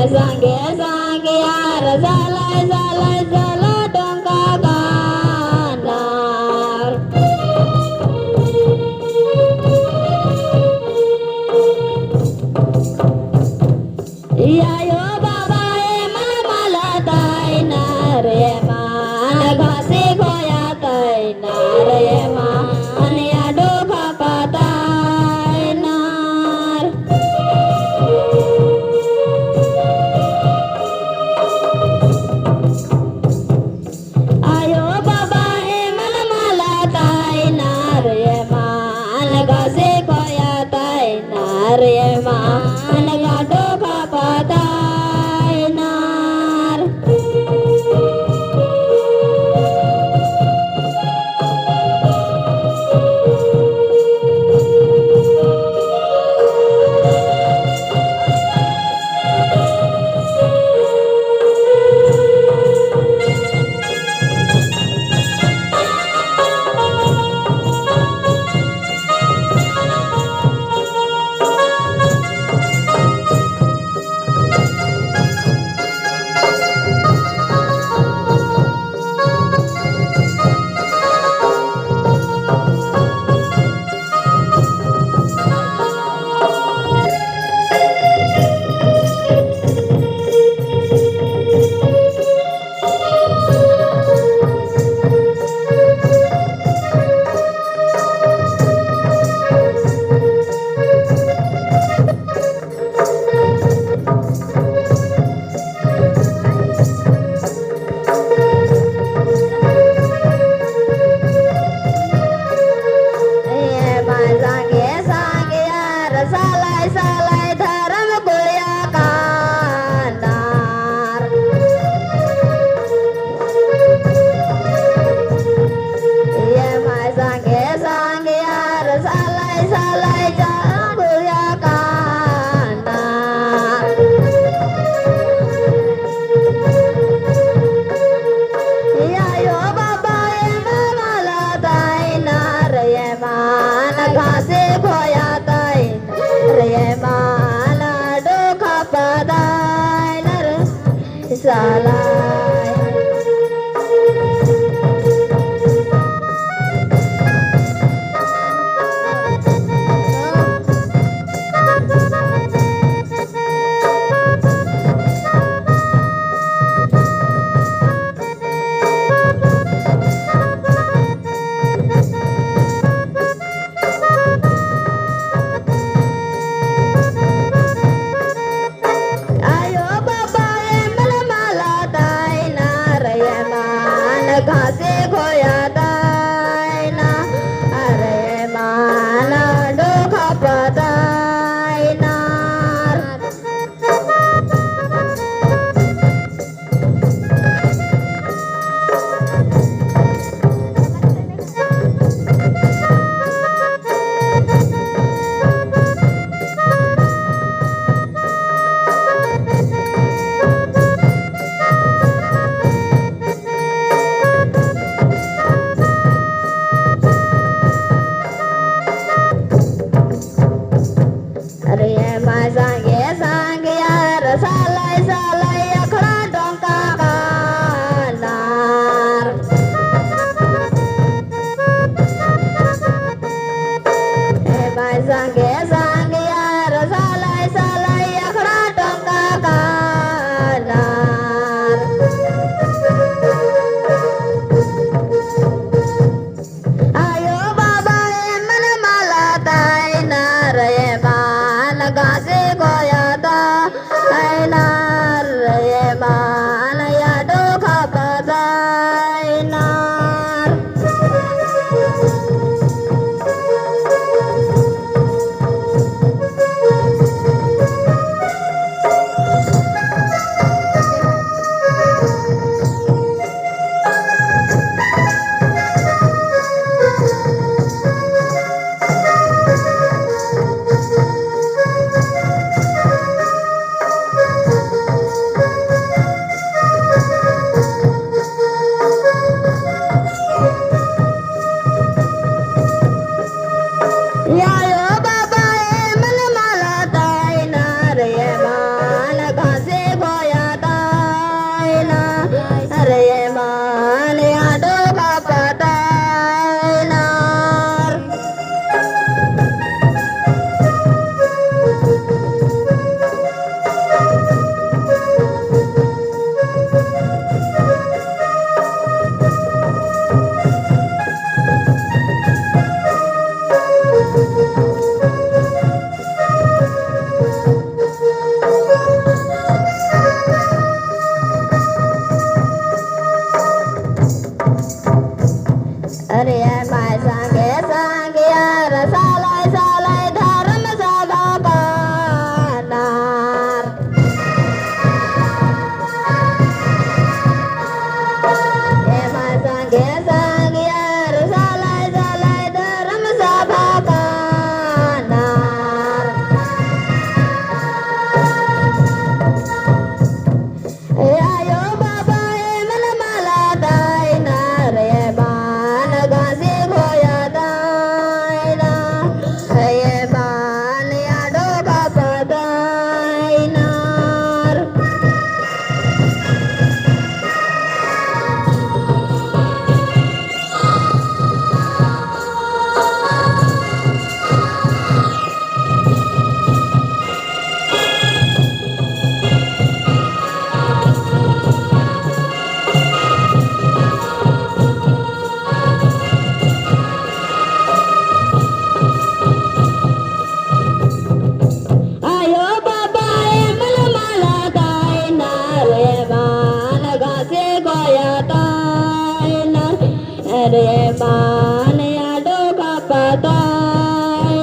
Sange sange yar zalai zalai zala dongka ganar. Ya yo baba mana mala tai nar ema ghase khoya tai nar ema anya do khapa tai nar. Ayo baba mana mala tai nar ema ghase khoya tai nar ema anya do khapa tai nar. Sange sange yar salai salai dharam kulya kanar. Ye mai sange sange yar salai salai dharam kulya kanar. Ya yo baba mala tai nar ye man ghase khoya tai re man do khapa tai nar salai. Ayo baba mana mala tai nar ye man ghase khoya tai na are man do khapa tai nar. Are mai sange sange yar salai salai akhra dongka ganar. Mai sange sange yar salai salai akhra dongka ganar. Ayo baba mana mala tai nar ye man ghase khoya tai nar ye man ya do khapa tai nar. रे मान या डोका पतायनार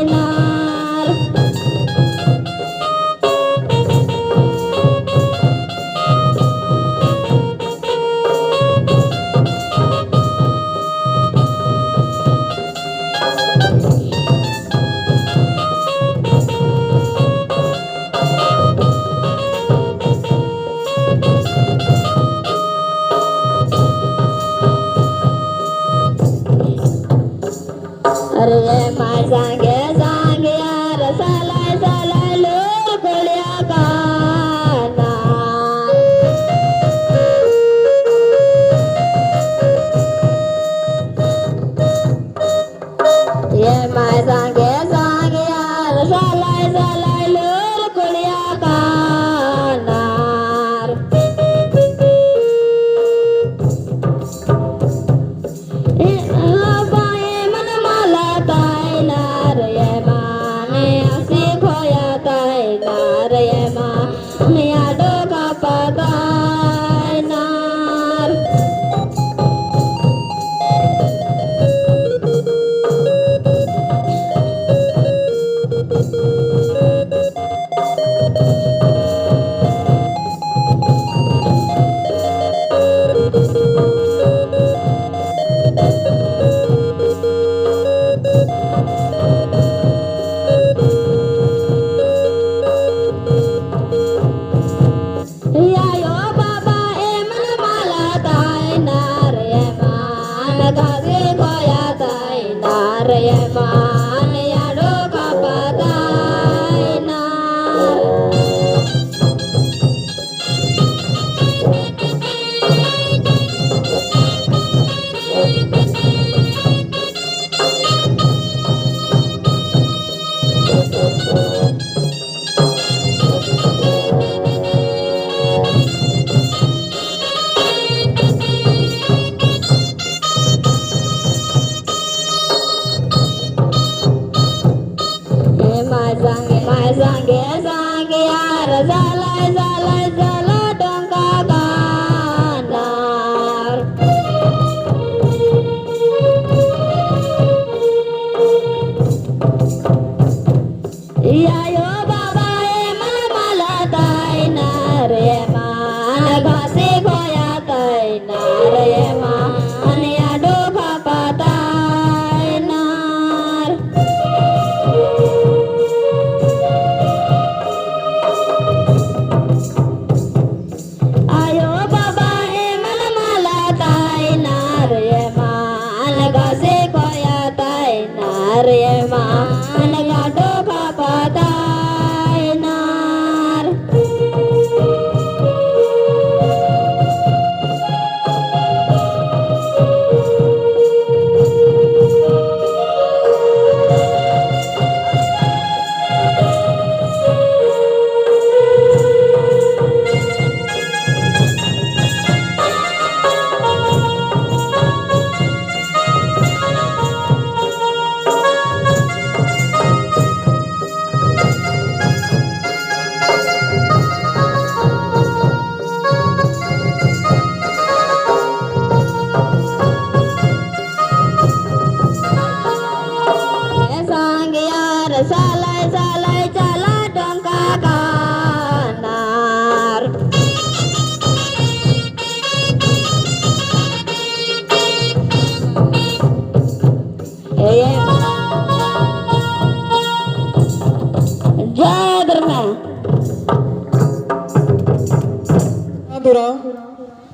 अरे माय सांगे सांगे यार सालाय सालाय लोर खोल्या काना ये माय सांगे सांगे यार सालाय सालाय लोर खोल्या कानार बाये मन माला तायनार ये माने असे खोया तायनार ये माने या डोका पतायनार यायो बाबा ए मन माला तायनार ये मान गागे खोया तायनार ये मान या डोका पतायनार माय सांगे सांगे यार झालाय झालाय झाला डोंगा गानार यायो बाबा ए मन माला तायनार ये मान घासे खोया तायनार ये मान या डोका पतायनार आयो बाबा ए मन माला तायनार ये मान घासे खोया तायनार ये मान या डोका पतायनार सांगे यार सालाय सालाय चला डोंका गानार जय धर्म